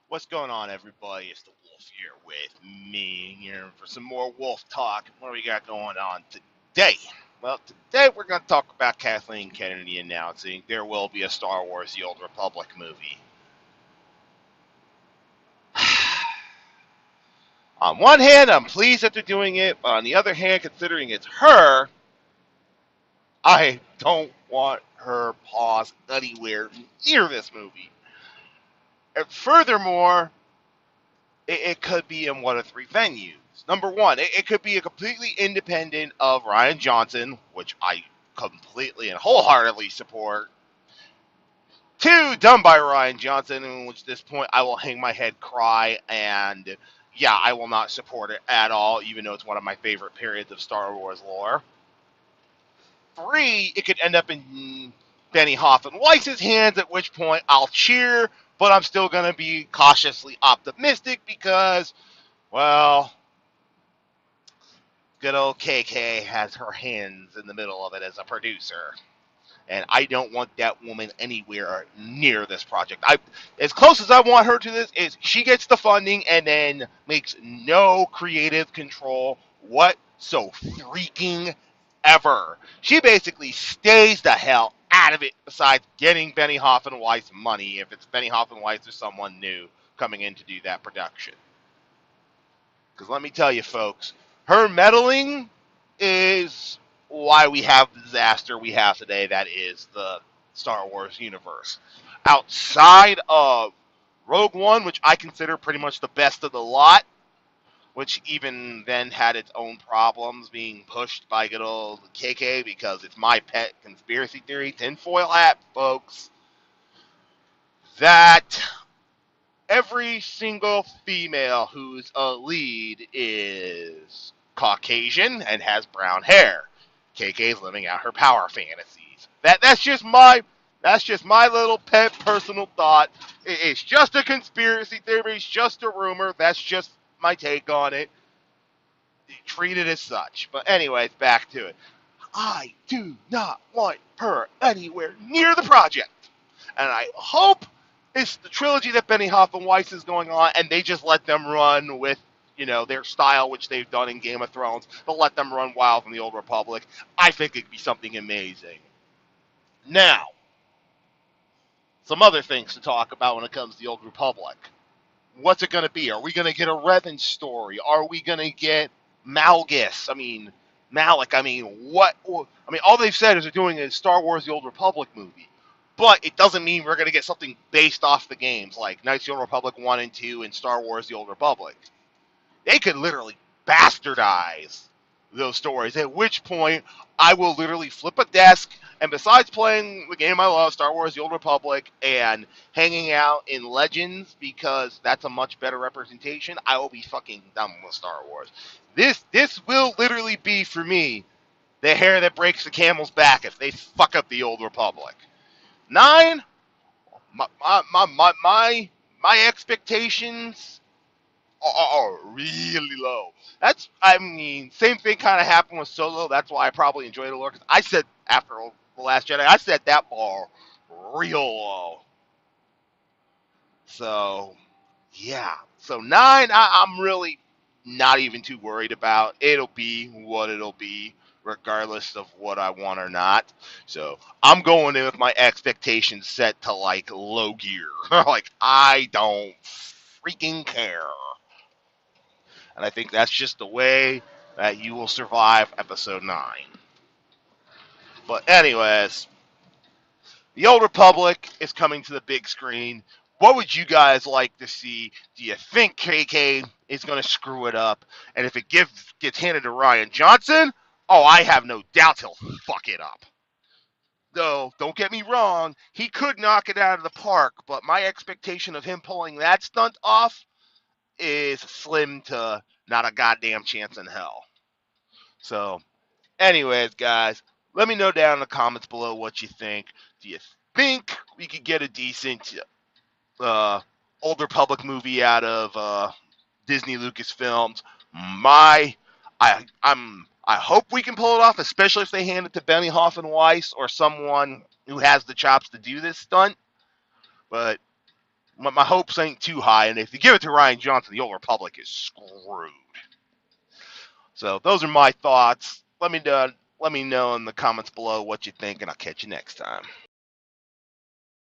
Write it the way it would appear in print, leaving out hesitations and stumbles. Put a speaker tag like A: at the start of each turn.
A: What's going on, everybody? It's the Wolf here with me here for some more Wolf talk. What do we got going on today? Well, today we're going to talk about Kathleen Kennedy announcing there will be a Star Wars The Old Republic movie. On one hand, I'm pleased that they're doing it, but on the other hand, considering it's her, I don't want her paws anywhere near this movie. And furthermore, it could be in one of three venues. Number one, it could be a completely independent of Rian Johnson, which I completely and wholeheartedly support. Two, done by Rian Johnson, in which at this point I will hang my head, cry, and yeah, I will not support it at all, even though it's one of my favorite periods of Star Wars lore. Three, it could end up in Benny Hoffman Weiss's hands, at which point I'll cheer, but I'm still going to be cautiously optimistic because, well, good old KK has her hands in the middle of it as a producer. And I don't want that woman anywhere near this project. As close as I want her to this is she gets the funding and then makes no creative control what so freaking ever. She basically stays the hell out of it besides getting Benny Hoffman Weiss money if it's Benny Hoffman Weiss or someone new coming in to do that production. Because let me tell you, folks, her meddling is why we have the disaster we have today that is the Star Wars universe. Outside of Rogue One, which I consider pretty much the best of the lot, which even then had its own problems being pushed by good old KK because it's my pet conspiracy theory, tinfoil hat, folks, that every single female who's a lead is Caucasian and has brown hair. KK's living out her power fantasies. That's just my little pet personal thought. It's just a conspiracy theory. It's just a rumor. That's just my take on it. Treat it as such. But anyways, back to it. I do not want her anywhere near the project. And I hope it's the trilogy that Benny Hoffman Weiss is going on, and they just let them run with, their style, which they've done in Game of Thrones. They'll let them run wild in the Old Republic. I think it'd be something amazing. Now, some other things to talk about when it comes to the Old Republic. What's it going to be? Are we going to get a Revan story? Are we going to get Malgus? Malik. What? All they've said is they're doing a Star Wars: The Old Republic movie, but it doesn't mean we're going to get something based off the games like Knights of the Old Republic 1 and 2 and Star Wars: The Old Republic. They could literally bastardize those stories, at which point I will literally flip a desk, and besides playing the game I love, Star Wars The Old Republic, and hanging out in Legends, because that's a much better representation, I will be fucking done with Star Wars. This will literally be, for me, the hair that breaks the camel's back if they fuck up the Old Republic. 9, my expectations are really low. Same thing kind of happened with Solo. That's why I probably enjoyed it a lot. Because I said after The Last Jedi, I set that bar real low. So, yeah. So 9, I'm really not even too worried about. It'll be what it'll be, regardless of what I want or not. So I'm going in with my expectations set to like low gear. Like I don't freaking care. And I think that's just the way that you will survive episode 9. But anyways, the Old Republic is coming to the big screen. What would you guys like to see? Do you think KK is going to screw it up? And if it gets handed to Rian Johnson, oh, I have no doubts he'll fuck it up. Though, don't get me wrong, he could knock it out of the park, but my expectation of him pulling that stunt off is slim to not a goddamn chance in hell. So, anyways, guys, let me know down in the comments below what you think. Do you think we could get a decent uh, Old Republic movie out of Disney Lucasfilms? I hope we can pull it off, especially if they hand it to Benny Hoffman Weiss or someone who has the chops to do this stunt. But My hopes ain't too high, and if you give it to Ryan Johnson, the old Republic is screwed. So those are my thoughts. Let me know in the comments below what you think, and I'll catch you next time.